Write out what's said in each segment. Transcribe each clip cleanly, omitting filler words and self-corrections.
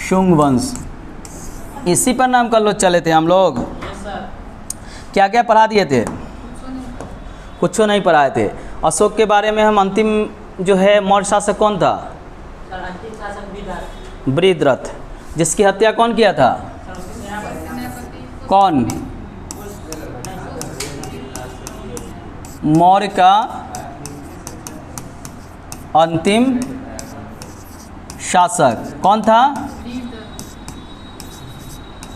शुंग वंश, इसी पर नाम कर लो चले थे हम लोग। क्या क्या पढ़ा दिए थे? कुछ नहीं पढ़ाए थे। अशोक के बारे में हम अंतिम जो है मौर्य शासक कौन था? बृहद्रथ। जिसकी हत्या कौन किया था? कौन? मौर्य का अंतिम शासक कौन था?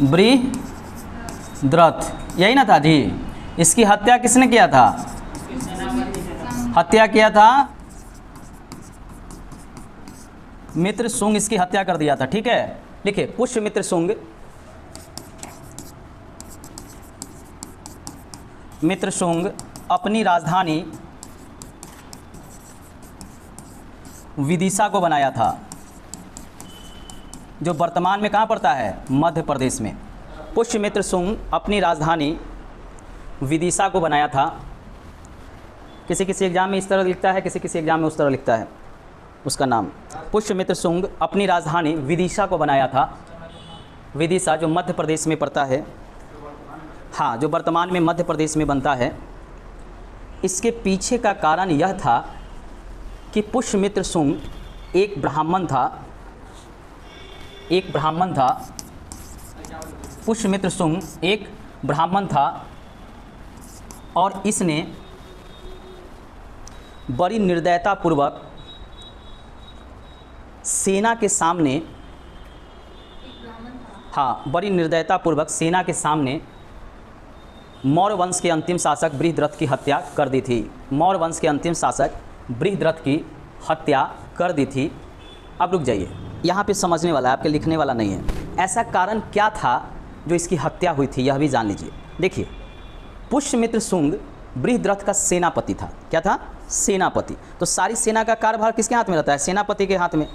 बृहद्रथ, यही ना था जी। इसकी हत्या किसने किया था? हत्या किया था मित्रशुंग, इसकी हत्या कर दिया था। ठीक है, लिखिए पुष्यमित्र शुंग, मित्रशुंग अपनी राजधानी विदिशा को बनाया था, जो वर्तमान में कहाँ पड़ता है? मध्य प्रदेश में। पुष्यमित्र शुंग अपनी राजधानी विदिशा को बनाया था। किसी किसी एग्जाम में इस तरह लिखता है, किसी किसी एग्जाम में उस तरह लिखता है उसका नाम। पुष्यमित्र शुंग अपनी राजधानी विदिशा को बनाया था। विदिशा जो मध्य प्रदेश में पड़ता है, हाँ, जो वर्तमान में मध्य प्रदेश में बनता है। इसके पीछे का कारण यह था कि पुष्यमित्र शुंग एक ब्राह्मण था, पुष्यमित्र शुंग एक ब्राह्मण था और इसने बड़ी निर्दयतापूर्वक सेना के सामने, हाँ, बड़ी निर्दयतापूर्वक सेना के सामने मौर्य वंश के अंतिम शासक बृहद्रथ की हत्या कर दी थी। मौर्य वंश के अंतिम शासक बृहद्रथ की हत्या कर दी थी। अब रुक जाइए, यहाँ पे समझने वाला है, आपके लिखने वाला नहीं है। ऐसा कारण क्या था जो इसकी हत्या हुई थी, यह भी जान लीजिए। देखिए, पुष्यमित्र शुंग बृहद्रथ का सेनापति था। क्या था? सेनापति। तो सारी सेना का कार्यभार किसके हाथ में रहता है? सेनापति के हाथ में।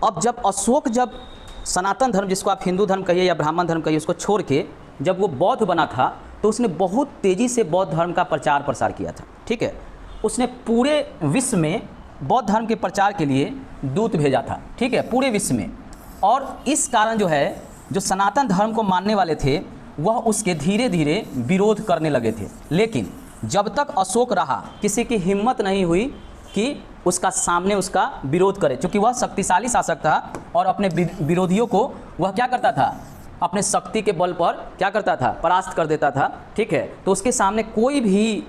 अब जब अशोक जब सनातन धर्म, जिसको आप हिंदू धर्म कहिए या ब्राह्मण धर्म कहिए, उसको छोड़ के जब वो बौद्ध बना था, तो उसने बहुत तेज़ी से बौद्ध धर्म का प्रचार प्रसार किया था। ठीक है, उसने पूरे विश्व में बौद्ध धर्म के प्रचार के लिए दूत भेजा था। ठीक है, पूरे विश्व में। और इस कारण जो है, जो सनातन धर्म को मानने वाले थे वह उसके धीरे धीरे विरोध करने लगे थे। लेकिन जब तक अशोक रहा, किसी की हिम्मत नहीं हुई कि उसका सामने उसका विरोध करे, क्योंकि वह शक्तिशाली शासक था और अपने विरोधियों को वह क्या करता था? अपने शक्ति के बल पर क्या करता था? परास्त कर देता था। ठीक है, तो उसके सामने कोई भी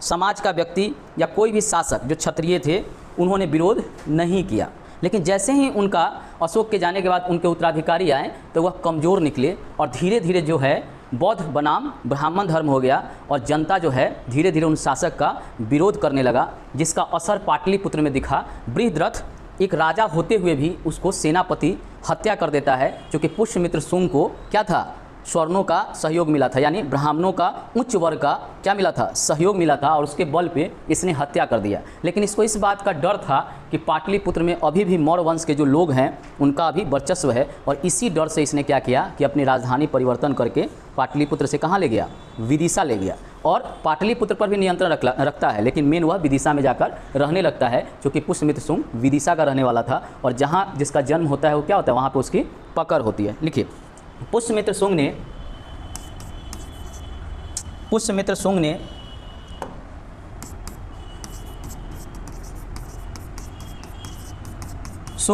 समाज का व्यक्ति या कोई भी शासक जो क्षत्रिय थे, उन्होंने विरोध नहीं किया। लेकिन जैसे ही उनका अशोक के जाने के बाद उनके उत्तराधिकारी आए, तो वह कमज़ोर निकले और धीरे धीरे जो है बौद्ध बनाम ब्राह्मण धर्म हो गया और जनता जो है धीरे धीरे उन शासक का विरोध करने लगा, जिसका असर पाटलिपुत्र में दिखा। बृहद्रथ एक राजा होते हुए भी उसको सेनापति हत्या कर देता है, क्योंकि पुष्यमित्र शुंग को क्या था? स्वर्णों का सहयोग मिला था, यानी ब्राह्मणों का उच्च वर्ग का क्या मिला था? सहयोग मिला था, और उसके बल पे इसने हत्या कर दिया। लेकिन इसको इस बात का डर था कि पाटलिपुत्र में अभी भी मौर्य वंश के जो लोग हैं उनका अभी वर्चस्व है, और इसी डर से इसने क्या किया कि अपनी राजधानी परिवर्तन करके पाटलिपुत्र से कहाँ ले गया? विदिशा ले गया। और पाटलिपुत्र पर भी नियंत्रण रखता है, लेकिन मेन वह विदिशा में जाकर रहने लगता है, क्योंकि पुष्यमित्र शुंग विदिशा का रहने वाला था, और जहाँ जिसका जन्म होता है वो क्या होता है? वहाँ पर उसकी पकड़ होती है। लिखिए, पुष्यमित्र शुंग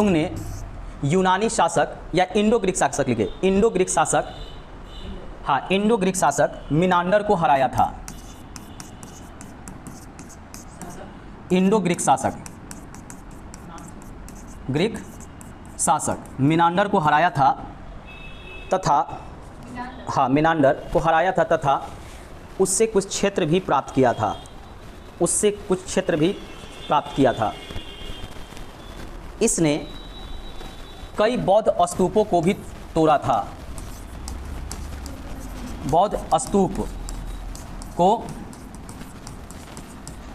ने यूनानी शासक या इंडो ग्रीक शासक, लिखे इंडो ग्रीक शासक, हाँ, इंडो ग्रीक शासक मिनांडर को हराया था। इंडो ग्रीक शासक, ग्रीक शासक मिनांडर को हराया था तथा, हाँ, मिनांडर को हराया था तथा उससे कुछ क्षेत्र भी प्राप्त किया था, उससे कुछ क्षेत्र भी प्राप्त किया था। इसने कई बौद्ध स्तूपों को भी तोड़ा था, बौद्ध स्तूप को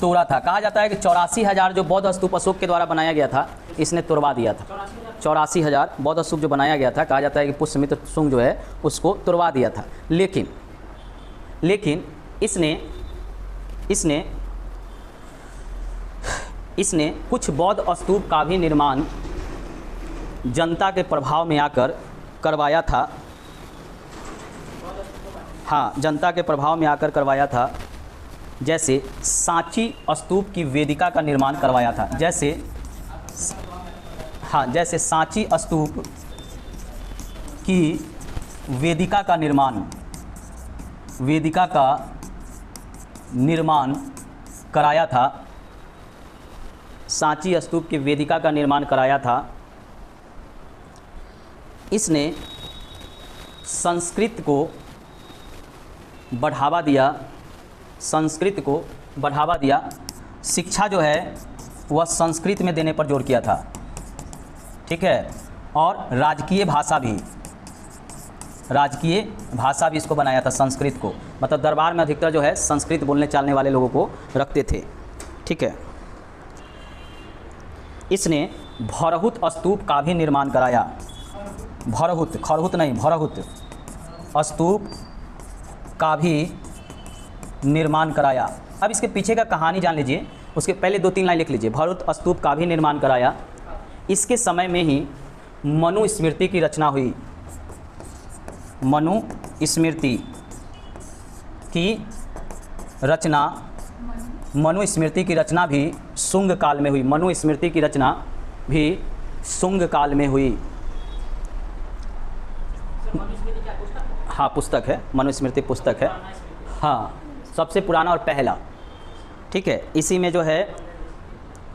तोड़ा था। कहा जाता है कि 84,000 जो बौद्ध स्तूप अशोक के द्वारा बनाया गया था, इसने तोड़वा दिया था। 84,000 बौद्ध स्तूप जो बनाया गया था, कहा जाता है कि पुष्यमित्र शुंग जो है उसको तोड़वा दिया था। लेकिन इसने कुछ बौद्ध स्तूप का भी निर्माण जनता के प्रभाव में आकर करवाया था। हाँ, जनता के प्रभाव में आकर करवाया था। जैसे सांची स्तूप की वेदिका का निर्माण करवाया था। जैसे सांची स्तूप की वेदिका का निर्माण कराया था। सांची स्तूप की वेदिका का निर्माण कराया था। इसने संस्कृत को बढ़ावा दिया। शिक्षा जो है वह संस्कृत में देने पर जोर किया था, ठीक है। और राजकीय भाषा भी इसको बनाया था, संस्कृत को। मतलब दरबार में अधिकतर जो है संस्कृत बोलने चालने वाले लोगों को रखते थे, ठीक है। इसने भरहुत स्तूप का भी निर्माण कराया। भरहुत स्तूप का भी निर्माण कराया। अब इसके पीछे का कहानी जान लीजिए, उसके पहले 2-3 लाइन लिख लीजिए। भरहुत स्तूप का भी निर्माण कराया। इसके समय में ही मनुस्मृति की रचना हुई। मनुस्मृति की रचना भी शुंग काल में हुई। मनुस्मृति की रचना भी शुंग काल में हुई। हाँ, पुस्तक है, मनुस्मृति पुस्तक है। हाँ, सबसे पुराना और पहला, ठीक है। इसी में जो है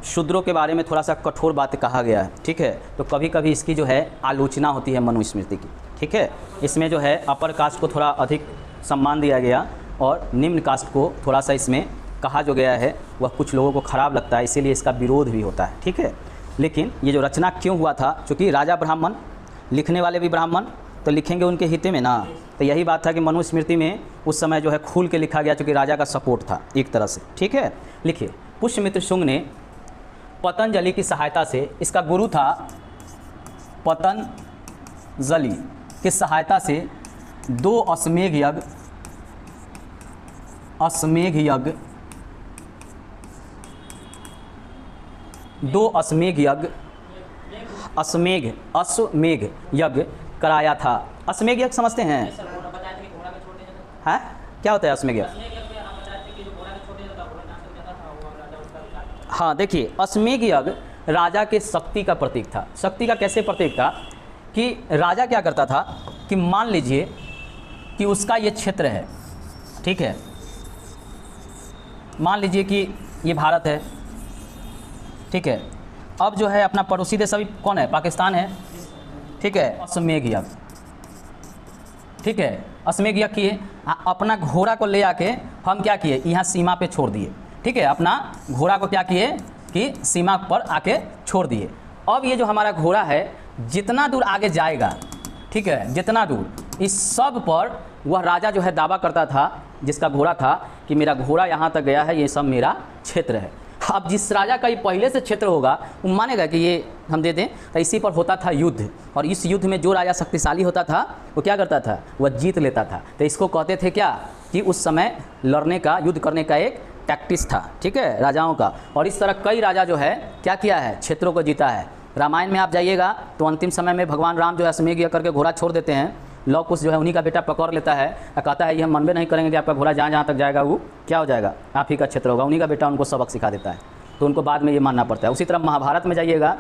शूद्रों के बारे में थोड़ा सा कठोर बात कहा गया है, ठीक है। तो कभी कभी इसकी जो है आलोचना होती है मनुस्मृति की, ठीक है। इसमें जो है अपर कास्ट को थोड़ा अधिक सम्मान दिया गया और निम्न कास्ट को थोड़ा सा इसमें कहा जो गया है वह कुछ लोगों को ख़राब लगता है, इसीलिए इसका विरोध भी होता है, ठीक है। लेकिन ये जो रचना क्यों हुआ था, चूँकि राजा ब्राह्मण, लिखने वाले भी ब्राह्मण, तो लिखेंगे उनके हित में ना। तो यही बात था कि मनुस्मृति में उस समय जो है खुल के लिखा गया, चूँकि राजा का सपोर्ट था एक तरह से, ठीक है। लिखिए, पुष्यमित्र शुंग ने पतंजलि की सहायता से, इसका गुरु था पतंजलि की सहायता से 2 अश्वमेध यज्ञ कराया था। अश्वमेध यज्ञ समझते हैं? हैं? क्या होता है अश्वमेध यज्ञ? हाँ, देखिए, अश्वमेध यज्ञ राजा के शक्ति का प्रतीक था। शक्ति का कैसे प्रतीक था कि राजा क्या करता था कि मान लीजिए कि उसका ये क्षेत्र है, ठीक है। मान लीजिए कि ये भारत है, ठीक है। अब जो है अपना पड़ोसी देश अभी कौन है? पाकिस्तान है, ठीक है। अश्वमेध यज्ञ, ठीक है। अश्वमेध यज्ञ किए, अपना घोड़ा को ले आके हम क्या किए, यहाँ सीमा पे छोड़ दिए, ठीक है। अपना घोड़ा को क्या किए कि सीमा पर आके छोड़ दिए। अब ये जो हमारा घोड़ा है जितना दूर आगे जाएगा, ठीक है, जितना दूर, इस सब पर वह राजा जो है दावा करता था, जिसका घोड़ा था, कि मेरा घोड़ा यहाँ तक गया है, ये सब मेरा क्षेत्र है। अब जिस राजा का ये पहले से क्षेत्र होगा वो मानेगा कि ये हम दे दें। तो इसी पर होता था युद्ध, और इस युद्ध में जो राजा शक्तिशाली होता था वो क्या करता था, वह जीत लेता था। तो इसको कहते थे क्या कि उस समय लड़ने का, युद्ध करने का एक टैक्टिस था, ठीक है, राजाओं का। और इस तरह कई राजा जो है क्या किया है, क्षेत्रों को जीता है। रामायण में आप जाइएगा तो अंतिम समय में भगवान राम जो है अश्वमेध यज्ञ करके घोड़ा छोड़ देते हैं। लव कुश जो है उन्हीं का बेटा पकड़ लेता है और कहता है ये हम मनबे नहीं करेंगे कि आपका घोड़ा जहाँ जहाँ तक जाएगा वो क्या हो जाएगा, आप ही का क्षेत्र होगा। उन्हीं का बेटा उनको सबक सिखा देता है, तो उनको बाद में ये मानना पड़ता है। उसी तरह महाभारत में जाइएगा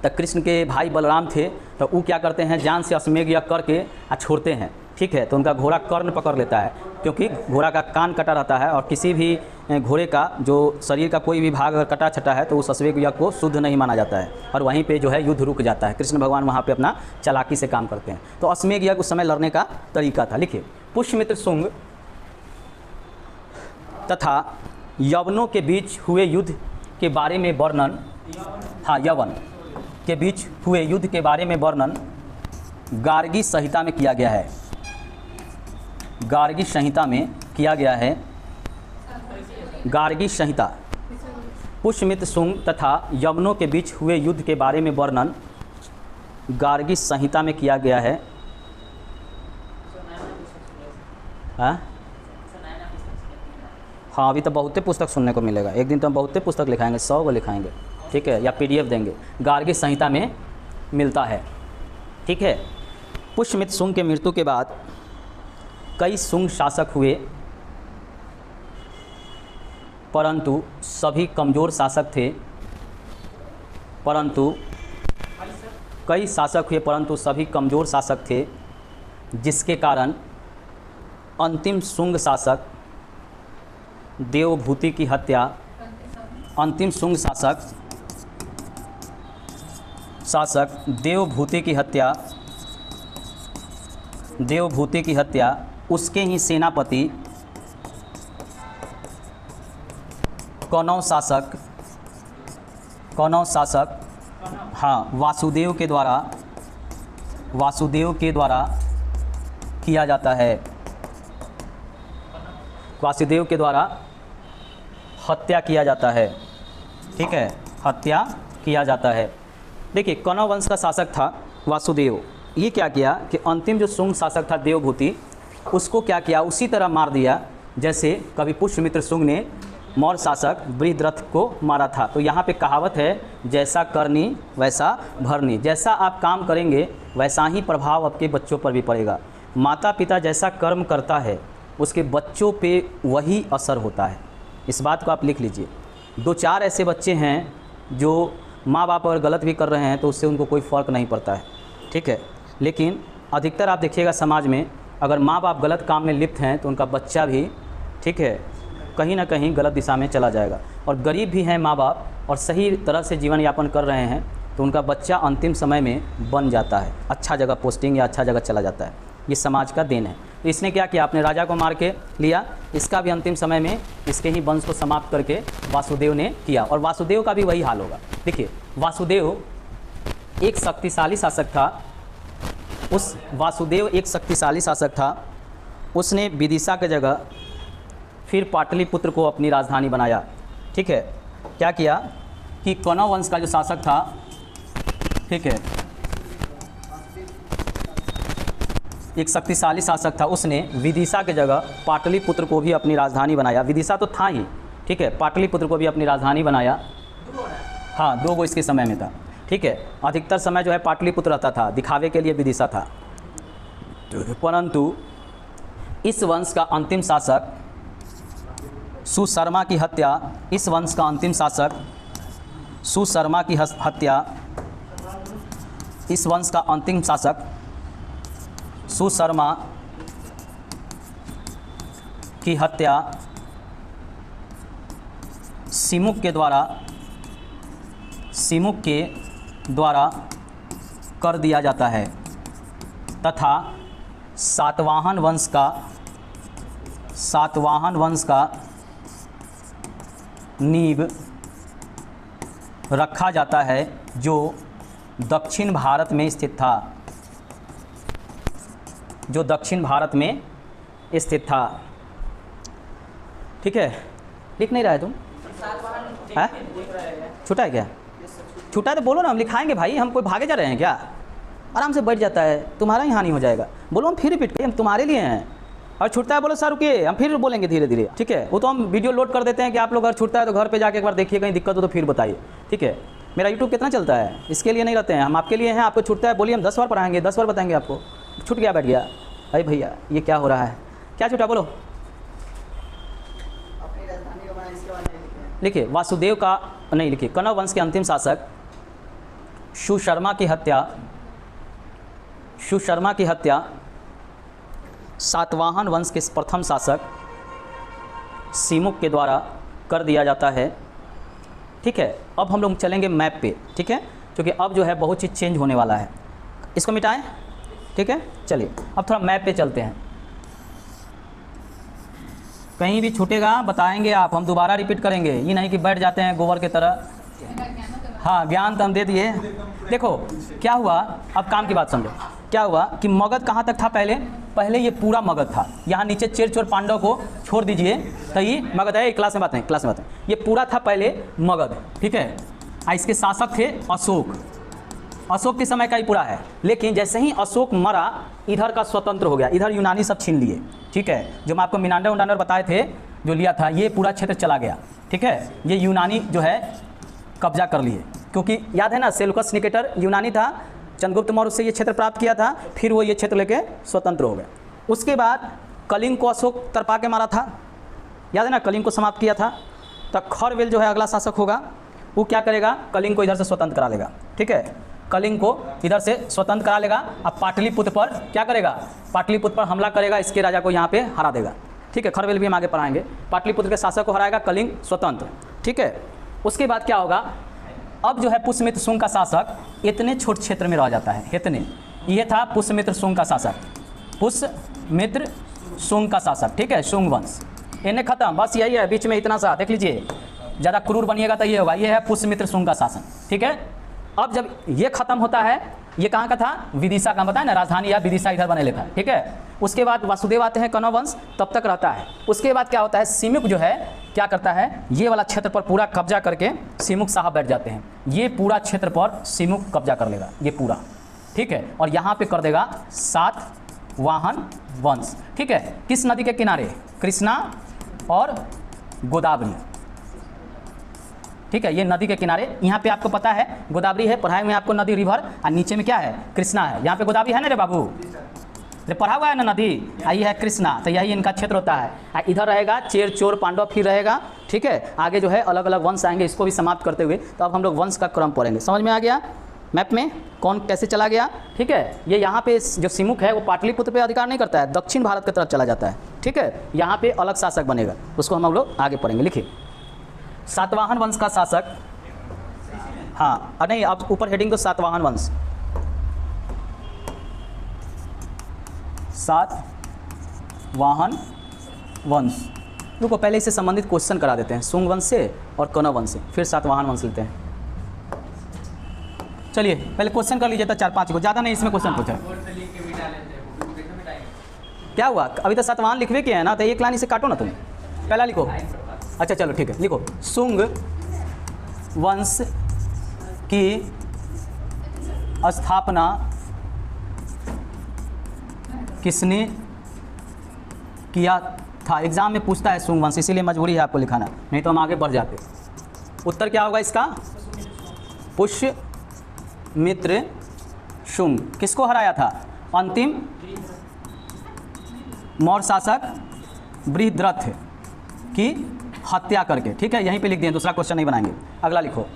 तो कृष्ण के भाई बलराम थे, तो वो क्या करते हैं, जान से अश्वमेध यज्ञ करके छोड़ते हैं, ठीक है। तो उनका घोड़ा कर्ण पकड़ लेता है, क्योंकि घोड़ा का कान कटा रहता है, और किसी भी घोड़े का जो शरीर का कोई भी भाग अगर कटा छटा है तो उस अश्वमेध यज्ञ को शुद्ध नहीं माना जाता है, और वहीं पे जो है युद्ध रुक जाता है। कृष्ण भगवान वहाँ पे अपना चालाकी से काम करते हैं। तो अश्वमेध यज्ञ उस समय लड़ने का तरीका था। लिखिए, पुष्यमित्र शुंग तथा यवनों के बीच हुए युद्ध के बारे में वर्णन, हाँ, यवन के बीच हुए युद्ध के बारे में वर्णन गार्गी संहिता में किया गया है। गार्गी संहिता में किया गया है। गार्गी संहिता, पुष्यमित्र शुंग तथा यवनों के बीच हुए युद्ध के बारे में वर्णन गार्गी संहिता में किया गया है। हाँ, अभी तो बहुते पुस्तक सुनने को मिलेगा। एक दिन तो हम बहुते पुस्तक लिखाएंगे, 100 को लिखाएंगे, ठीक है, या PDF देंगे। गार्गी संहिता में मिलता है। ठीक है, पुष्यमित्र शुंग के मृत्यु के बाद कई शुंग शासक हुए, परंतु सभी कमज़ोर शासक थे। कई शासक हुए परंतु सभी कमज़ोर शासक थे, जिसके कारण अंतिम शुंग शासक देवभूति की हत्या, अंतिम शुंग शासक देवभूति की हत्या उसके ही सेनापति कौनव शासक हाँ वासुदेव के द्वारा किया जाता है। वासुदेव के द्वारा हत्या किया जाता है। ठीक है, हत्या किया जाता है। देखिए, कौनव वंश का शासक था वासुदेव। ये क्या किया कि अंतिम जो शुंग शासक था देवभूति, उसको क्या किया, उसी तरह मार दिया जैसे कभी पुष्यमित्र शुंग ने मौर्य शासक बृहद्रथ को मारा था। तो यहाँ पे कहावत है, जैसा करनी वैसा भरनी। जैसा आप काम करेंगे वैसा ही प्रभाव आपके बच्चों पर भी पड़ेगा। माता पिता जैसा कर्म करता है उसके बच्चों पे वही असर होता है। इस बात को आप लिख लीजिए। 2-4 ऐसे बच्चे हैं जो माँ बाप अगर गलत भी कर रहे हैं तो उससे उनको कोई फ़र्क नहीं पड़ता है। ठीक है, लेकिन अधिकतर आप देखिएगा समाज में अगर माँ बाप गलत काम में लिप्त हैं तो उनका बच्चा भी, ठीक है, कहीं ना कहीं गलत दिशा में चला जाएगा। और गरीब भी हैं माँ बाप और सही तरह से जीवन यापन कर रहे हैं तो उनका बच्चा अंतिम समय में बन जाता है, अच्छा जगह पोस्टिंग या अच्छा जगह चला जाता है। ये समाज का देन है। तो इसने क्या किया, अपने राजा को मार के लिया, इसका भी अंतिम समय में इसके ही वंश को समाप्त करके वासुदेव ने किया। और वासुदेव का भी वही हाल होगा। देखिए, वासुदेव एक शक्तिशाली शासक था। उस वासुदेव एक शक्तिशाली शासक था। उसने विदिशा की जगह फिर पाटलिपुत्र को अपनी राजधानी बनाया। ठीक है, क्या किया कि कौनव वंश का जो शासक था, ठीक है, एक शक्तिशाली शासक था, उसने विदिशा की जगह पाटलिपुत्र को भी अपनी राजधानी बनाया। विदिशा तो था ही, ठीक है, पाटलिपुत्र को भी अपनी राजधानी बनाया। हाँ, 2 गो इसके समय में था। ठीक है, अधिकतर समय जो है पाटलिपुत्र रहता था, दिखावे के लिए विदिशा था। परंतु इस वंश का अंतिम शासक सुशर्मा की हत्या, इस वंश का अंतिम शासक सुशर्मा की हत्या, इस वंश का अंतिम शासक सुशर्मा की हत्या सिमुक के द्वारा कर दिया जाता है तथा सातवाहन वंश का नींव रखा जाता है जो दक्षिण भारत में स्थित था, ठीक है, लिख नहीं रहा है तुम? है छूटा है क्या? छूटा है तो बोलो ना, हम लिखाएंगे भाई। हम कोई भागे जा रहे हैं क्या? आराम से बैठ जाता है, तुम्हारा ही हानि हो जाएगा। बोलो, हम फिर रिपीट करें, हम तुम्हारे लिए हैं। और छूटता है बोलो सर रुकिए, हम फिर बोलेंगे धीरे धीरे। ठीक है, वो तो हम वीडियो लोड कर देते हैं कि आप लोग अगर छूटता है तो घर पे जाके एक बार देखिए, कहीं दिक्कत हो तो फिर बताइए। ठीक है, मेरा यूट्यूब कितना चलता है, इसके लिए नहीं रहते हैं हम, आपके लिए हैं। आपको छूटता है बोलिए, हम 10 बार पढ़ाएंगे, 10 बार बताएंगे आपको। छूट गया, बैठ गया, अरे भैया ये क्या हो रहा है, क्या छूटा बोलो। लिखिए, वासुदेव का नहीं, लिखिए, कौनव वंश के अंतिम शासक सुशर्मा की हत्या सातवाहन वंश के प्रथम शासक सिमुक के द्वारा कर दिया जाता है। ठीक है, अब हम लोग चलेंगे मैप पे। ठीक है, क्योंकि अब जो है बहुत चीज़ चेंज होने वाला है, इसको मिटाएं। ठीक है, चलिए अब थोड़ा मैप पे चलते हैं। कहीं भी छूटेगा बताएंगे आप, हम दोबारा रिपीट करेंगे, ये नहीं कि बैठ जाते हैं गोबर की तरह। हाँ, ज्ञान तो हम दे दिए। देखो क्या हुआ, अब काम की बात समझो। क्या हुआ कि मगध कहाँ तक था पहले ये पूरा मगध था। यहाँ नीचे चेर पांडव को छोड़ दीजिए तो ये मगध है। क्लास में बात है, ये पूरा था पहले मगध। ठीक है, इसके शासक थे अशोक के समय का ही पूरा है। लेकिन जैसे ही अशोक मरा, इधर का स्वतंत्र हो गया, इधर यूनानी सब छीन लिए। ठीक है, जो मैं आपको मिनांडर बताए थे जो लिया था, ये पूरा क्षेत्र चला गया। ठीक है, ये यूनानी जो है कब्जा कर लिए, क्योंकि याद है ना, सेल्यूकस निकेटर यूनानी था, चंद्रगुप्त मौर्य से ये क्षेत्र प्राप्त किया था, फिर वो ये क्षेत्र लेके स्वतंत्र हो गए। उसके बाद कलिंग को अशोक तरपा के मारा था, याद है ना, कलिंग को समाप्त किया था। तो खरवेल जो है अगला शासक होगा, वो क्या करेगा, कलिंग को इधर से स्वतंत्र करा लेगा, ठीक है, कलिंग को इधर से स्वतंत्र करा लेगा। अब पाटलिपुत्र पर क्या करेगा, पाटलिपुत्र पर हमला करेगा, इसके राजा को यहाँ पे हरा देगा, ठीक है। खरवेल भी हम आगे पढ़ाएंगे। पाटलिपुत्र के शासक को हराएगा, कलिंग स्वतंत्र, ठीक है। उसके बाद क्या होगा, अब जो है पुष्यमित्र शुंग का शासक इतने छोटे क्षेत्र में रह जाता है, इतने, ये था पुष्यमित्र शुंग का शासक, पुष्यमित्र शुंग का शासक, ठीक है, शुंग वंश। इन्हें खत्म, बस यही है, बीच में इतना सा देख लीजिए, ज़्यादा क्रूर बनिएगा तो ये होगा, ये है पुष्यमित्र शुंग का शासन, ठीक है। अब जब ये खत्म होता है, ये कहाँ का था, विदिशा का, बताया ना, राजधानी या विदिशा इधर बने लेता है, ठीक है। उसके बाद वासुदेव आते हैं, कण्व वंश तब तक रहता है। उसके बाद क्या होता है, सिमुक जो है क्या करता है, ये वाला क्षेत्र पर पूरा कब्जा करके सिमुक साहब बैठ जाते हैं, ये पूरा क्षेत्र पर सिमुक कब्जा कर लेगा, ये पूरा, ठीक है। और यहाँ पे कर देगा सातवाहन वंश, ठीक है। किस नदी के किनारे, कृष्णा और गोदावरी, ठीक है, ये नदी के किनारे, यहाँ पे आपको पता है गोदावरी है, पढ़ाई में आपको नदी रिवर, और नीचे में क्या है, कृष्णा है। यहाँ पे गोदावरी है ना रे बाबू, रे पढ़ा हुआ है ना नदी, ये है कृष्णा, तो यही इनका क्षेत्र होता है। इधर रहेगा चेर चोर पांडव फिर रहेगा, ठीक है। आगे जो है अलग अलग वंश आएंगे, इसको भी समाप्त करते हुए। तो अब हम लोग वंश का क्रम पढ़ेंगे, समझ में आ गया मैप में कौन कैसे चला गया, ठीक है। ये यहाँ पे जो सिमुक है वो पाटलिपुत्र पे अधिकार नहीं करता है, दक्षिण भारत की तरफ चला जाता है, ठीक है। यहाँ पे अलग शासक बनेगा, उसको हम लोग आगे पढ़ेंगे। लिखिए, सातवाहन वंश का शासक, हाँ नहीं, अब ऊपर हेडिंग तो सातवाहन वंश, सातवाहन वंश। रुको, पहले इससे संबंधित क्वेश्चन करा देते हैं, शुंग वंश से और कण्व वंश से, फिर सातवाहन वंश लेते हैं। चलिए पहले क्वेश्चन कर लीजिए, तो 4-5 को, ज़्यादा नहीं इसमें क्वेश्चन पूछा। क्या हुआ, अभी तो सातवाहन लिखवे किए हैं ना, तो एक लाइन इसे काटो ना तुम, पहला लिखो। अच्छा चलो ठीक है, लिखो, शुंग वंश की स्थापना किसने किया था। एग्जाम में पूछता है शुंग वंश, इसीलिए मजबूरी है आपको लिखाना, नहीं तो हम आगे बढ़ जाते। उत्तर क्या होगा इसका, पुष्यमित्र शुंग। किसको हराया था, अंतिम मौर्य शासक बृहद्रथ की हत्या करके, ठीक है। यहीं पे लिख दिए, दूसरा क्वेश्चन नहीं बनाएंगे। अगला लिखो,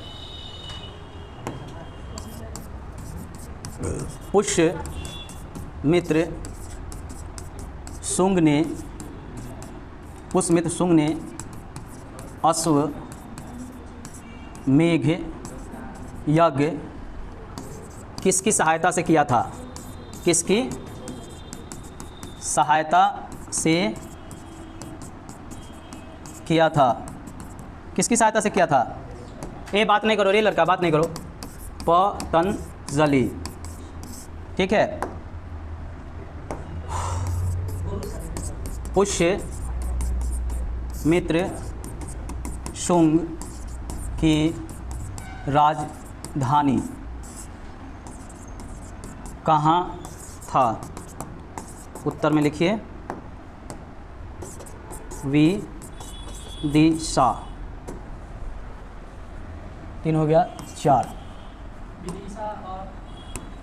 पुष्यमित्र शुंग ने, पुष्यमित्र शुंग ने अश्वमेध यज्ञ किसकी सहायता से किया था, किसकी सहायता से किया था, किसकी सहायता से किया था। ये बात नहीं करो रे लड़का, बात नहीं करो, पतंजलि, ठीक है। पुष्यमित्र शुंग की राजधानी कहाँ था, उत्तर में लिखिए विदिशा। 3 हो गया, 4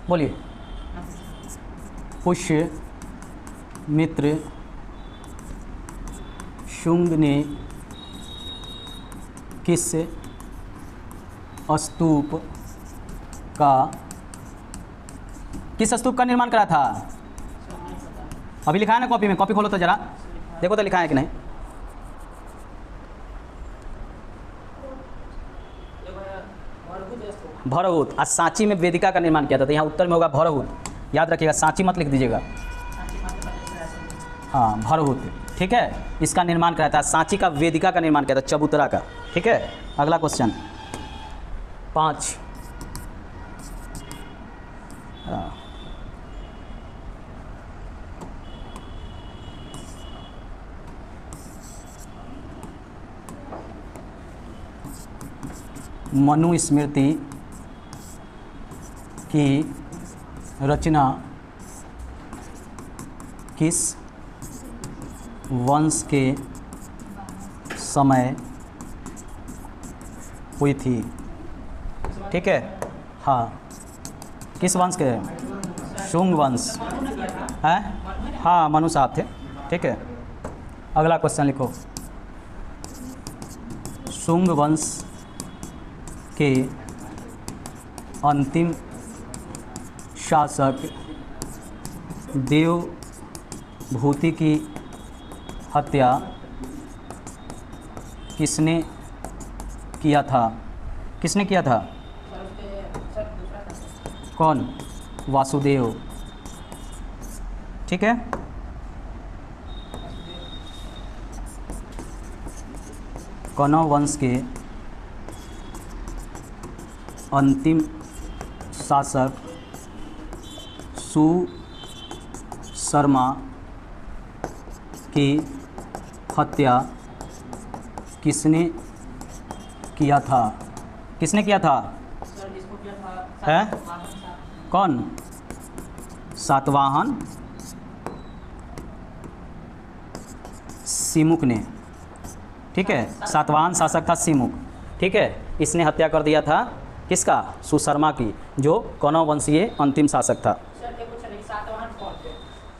बोलिए। पुष्यमित्र शुंग ने किस स्तूप का निर्माण करा था। अभी लिखा है ना कॉपी में, कॉपी खोलो तो जरा देखो तो लिखा है कि नहीं। भरहुत। आज सांची में वेदिका का निर्माण किया था, तो यहाँ उत्तर में होगा भरहुत, याद रखिएगा, सांची मत लिख दीजिएगा, हाँ भरहुत, ठीक है। इसका निर्माण कराया था, सांची का वेदिका का निर्माण किया था, चबूतरा का, ठीक है। अगला क्वेश्चन 5, मनुस्मृति की रचना किस वंश के समय हुई थी, ठीक है। हाँ किस वंश के? शुंग वंश है। हाँ, मनु साहब थे। ठीक है, अगला क्वेश्चन लिखो। शुंग वंश के अंतिम शासक देवभूति की हत्या किसने किया था? किसने किया था? कौन? वासुदेव। ठीक है, कौरव वंश के अंतिम शासक सुशर्मा की हत्या किसने किया था? किसने किया था? है कौन? सातवाहन सिमुक ने। ठीक है, सातवाहन शासक था सिमुक। ठीक है, इसने हत्या कर दिया था किसका? सुशर्मा की, जो कौरव वंशीय अंतिम शासक था।